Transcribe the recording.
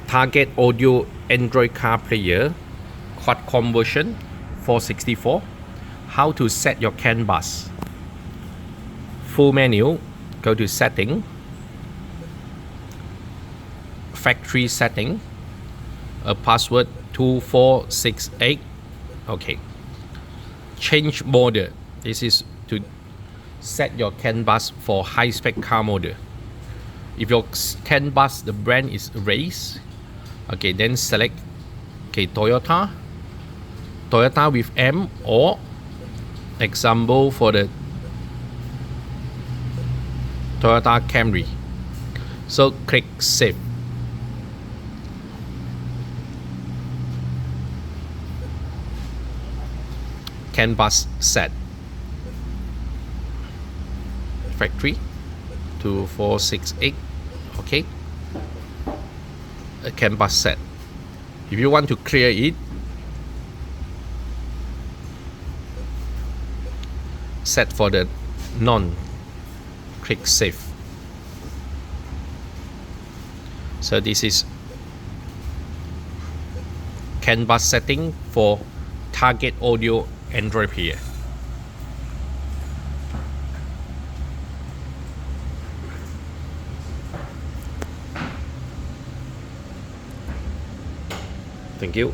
target audio Android car player Qualcomm version 464. How to set your CAN bus. Full menu, go to setting, factory setting, a password 2468. Okay, change model. This is to set your CAN bus for high spec car model. If your CAN bus, the brand is race, okay, then select Toyota with M, or example for the Toyota Camry. So click save. CAN bus set. Factory 2468. Okay. A CAN bus set. If you want to clear it, set for the none. Click save. So this is CAN bus setting for target audio Android player. Thank you.